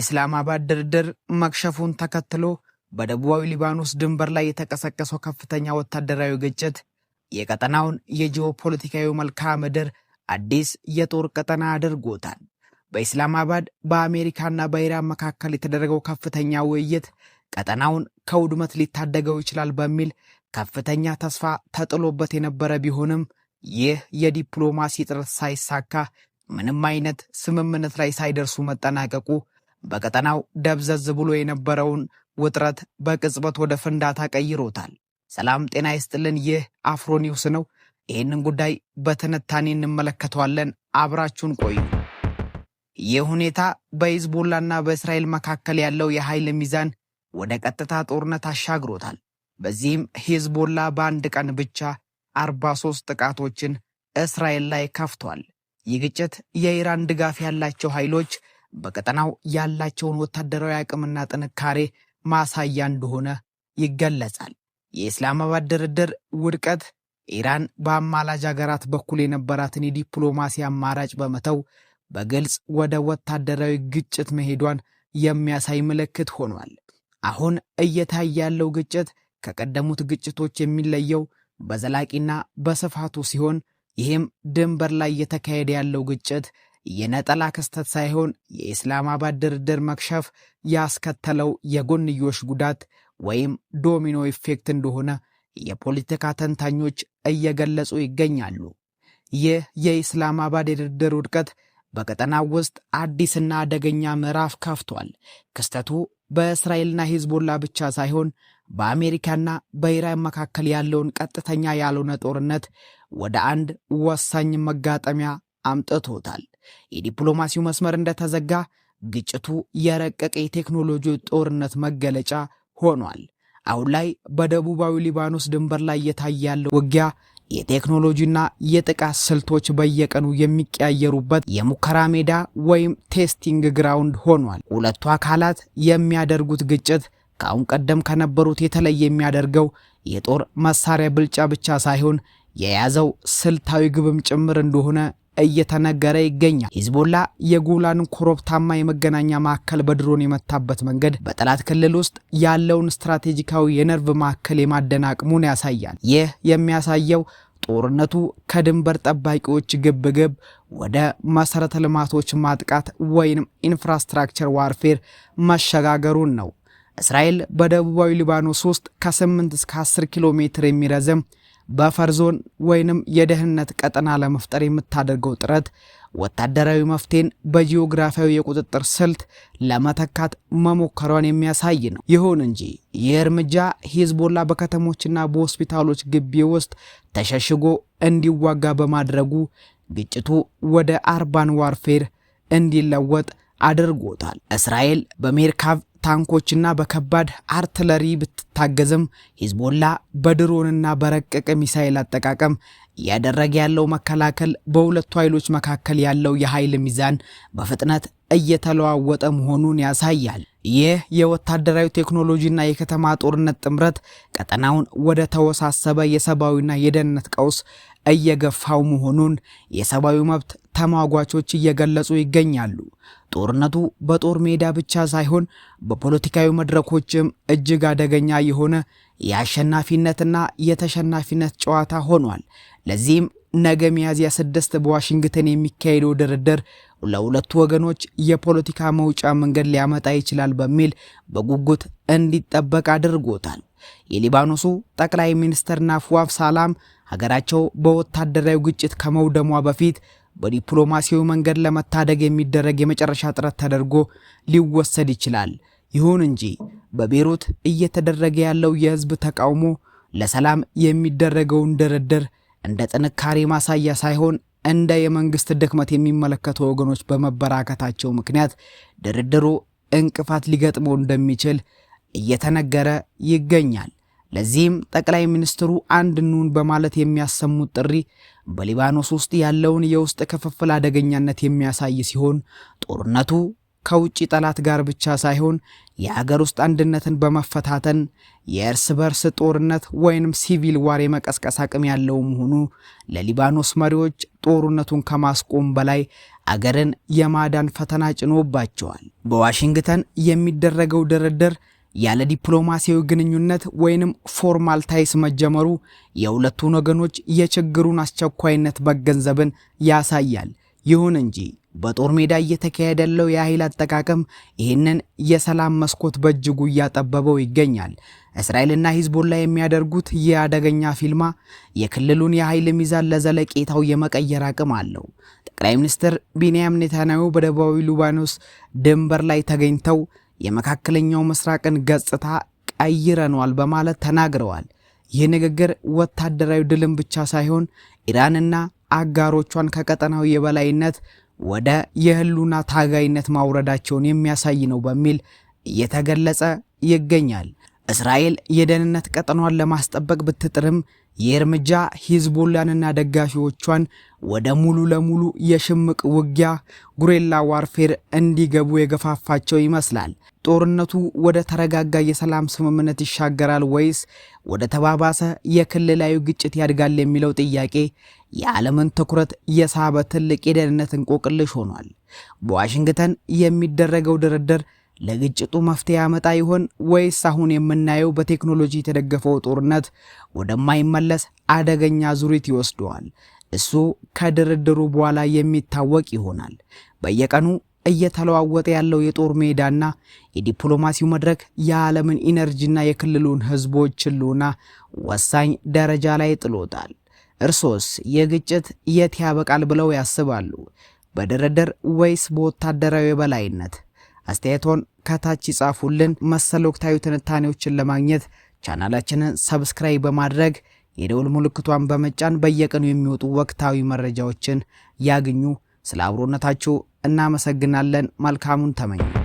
የኢስላማባድ ድርድር መክሸፉን ተከትሎ በደቡባዊ ሊባኖስ ድንበር ላይ የተቀሰቀሰው ከፍተኛ ወታደራዊ ግጭት የቀጠናውን የጂኦፖለቲካዊ መልክዓ ምድር አዲስ የጦር ቀጠና አድርጎታል። በኢስላማባድ በአሜሪካና በኢራን መካከል የተደረገው ከፍተኛ ውይይት ቀጠናውን ከውድመት ሊታደገው ይችላል በሚል ከፍተኛ ተስፋ ተጥሎበት የነበረ ቢሆንም ይህ የዲፕሎማሲ ጥረት ሳይሳካ ምንም አይነት ስምምነት ላይ ሳይደርሱ መጠናቀቁ በቀጠናው ደብዘዝ ብሎ የነበረውን ውጥረት በቅጽበት ወደ ፍንዳታ ቀይሮታል። ሰላም ጤና ይስጥልን። ይህ አፍሮ ኒውስ ነው። ይህንን ጉዳይ በትንታኔ እንመለከተዋለን። አብራችሁን ቆዩ። ይህ ሁኔታ በሂዝቦላና በእስራኤል መካከል ያለው የኃይል ሚዛን ወደ ቀጥታ ጦርነት አሻግሮታል። በዚህም ሂዝቦላ በአንድ ቀን ብቻ 43 ጥቃቶችን እስራኤል ላይ ከፍቷል። ይህ ግጭት የኢራን ድጋፍ ያላቸው ኃይሎች በቀጠናው ያላቸውን ወታደራዊ አቅምና ጥንካሬ ማሳያ እንደሆነ ይገለጻል። የኢስላማባድ ድርድር ውድቀት ኢራን በአማላጅ ሀገራት በኩል የነበራትን የዲፕሎማሲ አማራጭ በመተው በግልጽ ወደ ወታደራዊ ግጭት መሄዷን የሚያሳይ ምልክት ሆኗል። አሁን እየታየ ያለው ግጭት ከቀደሙት ግጭቶች የሚለየው በዘላቂና በስፋቱ ሲሆን ይህም ድንበር ላይ እየተካሄደ ያለው ግጭት የነጠላ ክስተት ሳይሆን የኢስላማባድ ድርድር መክሸፍ ያስከተለው የጎንዮሽ ጉዳት ወይም ዶሚኖ ኢፌክት እንደሆነ የፖለቲካ ተንታኞች እየገለጹ ይገኛሉ። ይህ የኢስላማባድ የድርድር ውድቀት በቀጠናው ውስጥ አዲስና አደገኛ ምዕራፍ ከፍቷል። ክስተቱ በእስራኤልና ሂዝቦላ ብቻ ሳይሆን በአሜሪካና በኢራን መካከል ያለውን ቀጥተኛ ያልሆነ ጦርነት ወደ አንድ ወሳኝ መጋጠሚያ አምጥቶታል። የዲፕሎማሲው መስመር እንደተዘጋ ግጭቱ የረቀቀ የቴክኖሎጂ ጦርነት መገለጫ ሆኗል። አሁን ላይ በደቡባዊ ሊባኖስ ድንበር ላይ እየታየ ያለው ውጊያ የቴክኖሎጂና የጥቃት ስልቶች በየቀኑ የሚቀያየሩበት የሙከራ ሜዳ ወይም ቴስቲንግ ግራውንድ ሆኗል። ሁለቱ አካላት የሚያደርጉት ግጭት ከአሁን ቀደም ከነበሩት የተለየ የሚያደርገው የጦር መሳሪያ ብልጫ ብቻ ሳይሆን የያዘው ስልታዊ ግብም ጭምር እንደሆነ እየተነገረ ይገኛል። ሂዝቦላ የጎላንን ኮረብታማ የመገናኛ ማዕከል በድሮን የመታበት መንገድ በጠላት ክልል ውስጥ ያለውን ስትራቴጂካዊ የነርቭ ማዕከል የማደናቅሙን ያሳያል። ይህ የሚያሳየው ጦርነቱ ከድንበር ጠባቂዎች ግብግብ ወደ መሰረተ ልማቶች ማጥቃት ወይንም ኢንፍራስትራክቸር ዋርፌር መሸጋገሩን ነው። እስራኤል በደቡባዊ ሊባኖስ ውስጥ ከ8 እስከ 10 ኪሎ ሜትር የሚረዝም በፈር ዞን ወይንም የደህንነት ቀጠና ለመፍጠር የምታደርገው ጥረት ወታደራዊ መፍትሄን በጂኦግራፊያዊ የቁጥጥር ስልት ለመተካት መሞከሯን የሚያሳይ ነው። ይሁን እንጂ ይህ እርምጃ ሂዝቦላ በከተሞችና በሆስፒታሎች ግቢ ውስጥ ተሸሽጎ እንዲዋጋ በማድረጉ ግጭቱ ወደ አርባን ዋርፌር እንዲለወጥ አድርጎታል። እስራኤል በሜርካቭ ታንኮችና በከባድ አርትለሪ ብትታገዝም ሂዝቦላ በድሮንና በረቀቀ ሚሳኤል አጠቃቀም እያደረገ ያለው መከላከል በሁለቱ ኃይሎች መካከል ያለው የኃይል ሚዛን በፍጥነት እየተለዋወጠ መሆኑን ያሳያል። ይህ የወታደራዊ ቴክኖሎጂና የከተማ ጦርነት ጥምረት ቀጠናውን ወደ ተወሳሰበ የሰብአዊና የደህንነት ቀውስ እየገፋው መሆኑን የሰብአዊ መብት ተሟጋቾች እየገለጹ ይገኛሉ። ጦርነቱ በጦር ሜዳ ብቻ ሳይሆን በፖለቲካዊ መድረኮችም እጅግ አደገኛ የሆነ የአሸናፊነትና የተሸናፊነት ጨዋታ ሆኗል። ለዚህም ነገ ሚያዝያ 6 በዋሽንግተን የሚካሄደው ድርድር ለሁለቱ ወገኖች የፖለቲካ መውጫ መንገድ ሊያመጣ ይችላል በሚል በጉጉት እንዲጠበቅ አድርጎታል። የሊባኖሱ ጠቅላይ ሚኒስትር ናዋፍ ሰላም ሀገራቸው በወታደራዊ ግጭት ከመውደሟ በፊት በዲፕሎማሲያዊ መንገድ ለመታደግ የሚደረግ የመጨረሻ ጥረት ተደርጎ ሊወሰድ ይችላል። ይሁን እንጂ በቤሩት እየተደረገ ያለው የህዝብ ተቃውሞ ለሰላም የሚደረገውን ድርድር እንደ ጥንካሬ ማሳያ ሳይሆን እንደ የመንግስት ድክመት የሚመለከቱ ወገኖች በመበራከታቸው ምክንያት ድርድሩ እንቅፋት ሊገጥመው እንደሚችል እየተነገረ ይገኛል። ለዚህም ጠቅላይ ሚኒስትሩ አንድ ኑን በማለት የሚያሰሙት ጥሪ በሊባኖስ ውስጥ ያለውን የውስጥ ክፍፍል አደገኛነት የሚያሳይ ሲሆን ጦርነቱ ከውጪ ጠላት ጋር ብቻ ሳይሆን የሀገር ውስጥ አንድነትን በመፈታተን የእርስ በርስ ጦርነት ወይንም ሲቪል ዋር የመቀስቀስ አቅም ያለው መሆኑ ለሊባኖስ መሪዎች ጦርነቱን ከማስቆም በላይ አገርን የማዳን ፈተና ጭኖባቸዋል። በዋሽንግተን የሚደረገው ድርድር ያለ ዲፕሎማሲያዊ ግንኙነት ወይንም ፎርማል ታይስ መጀመሩ የሁለቱን ወገኖች የችግሩን አስቸኳይነት መገንዘብን ያሳያል። ይሁን እንጂ በጦር ሜዳ እየተካሄደ ያለው የኃይል አጠቃቀም ይህንን የሰላም መስኮት በእጅጉ እያጠበበው ይገኛል። እስራኤልና ሂዝቦላ የሚያደርጉት የአደገኛ ፊልማ የክልሉን የኃይል ሚዛን ለዘለቄታው የመቀየር አቅም አለው። ጠቅላይ ሚኒስትር ቢንያሚን ኔታንያሁ በደቡባዊ ሊባኖስ ድንበር ላይ ተገኝተው የመካከለኛው ምስራቅን ገጽታ ቀይረናል በማለት ተናግረዋል። ይህ ንግግር ወታደራዊ ድልን ብቻ ሳይሆን ኢራንና አጋሮቿን ከቀጠናው የበላይነት ወደ የህሉና ታጋይነት ማውረዳቸውን የሚያሳይ ነው በሚል እየተገለጸ ይገኛል። እስራኤል የደህንነት ቀጠናዋን ለማስጠበቅ ብትጥርም ይህ እርምጃ ሂዝቦላንና ደጋፊዎቿን ወደ ሙሉ ለሙሉ የሽምቅ ውጊያ ጉሬላ ዋርፌር እንዲገቡ የገፋፋቸው ይመስላል። ጦርነቱ ወደ ተረጋጋ የሰላም ስምምነት ይሻገራል ወይስ ወደ ተባባሰ የክልላዊ ግጭት ያድጋል የሚለው ጥያቄ የዓለምን ትኩረት የሳበ ትልቅ የደህንነት እንቆቅልሽ ሆኗል። በዋሽንግተን የሚደረገው ድርድር ለግጭቱ መፍትሄ ያመጣ ይሆን ወይስ አሁን የምናየው በቴክኖሎጂ የተደገፈው ጦርነት ወደማይመለስ አደገኛ ዙሪት ይወስደዋል? እሱ ከድርድሩ በኋላ የሚታወቅ ይሆናል። በየቀኑ እየተለዋወጠ ያለው የጦር ሜዳና የዲፕሎማሲው መድረክ የዓለምን ኢነርጂና የክልሉን ህዝቦች ህልውና ወሳኝ ደረጃ ላይ ጥሎታል። እርሶስ የግጭት የት ያበቃል ብለው ያስባሉ? በድርድር ወይስ በወታደራዊ የበላይነት? አስተያየቶን ከታች ይጻፉልን። መሰል ወቅታዊ ትንታኔዎችን ለማግኘት ቻናላችንን ሰብስክራይብ በማድረግ የደውል ምልክቷን በመጫን በየቀኑ የሚወጡ ወቅታዊ መረጃዎችን ያግኙ። ስለ አብሮነታችሁ እናመሰግናለን። መልካሙን ተመኙ።